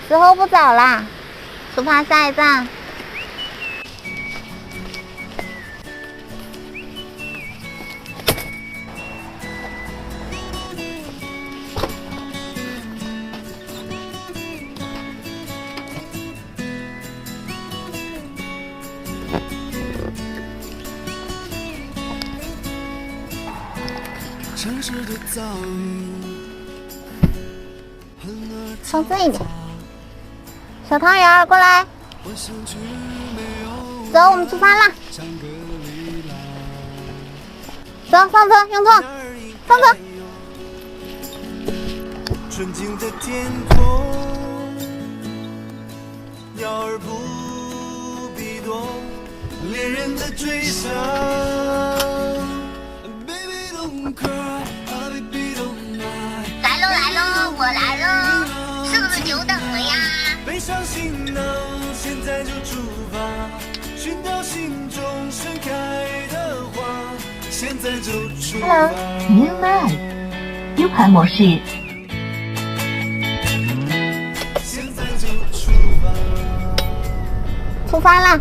时候不早啦，出发下一站。靠这一点，小汤圆儿过来，走，我们出发啦！走，上车，用错，上车。纯净的天空，鸟儿不必躲，恋人的追上。来喽来喽，我来喽，是不是久等了呀？背上行囊，现在就出发，寻找心中盛开的花，现在就出发。Hello，New Life，U 盘模式。现在就出发，出发啦！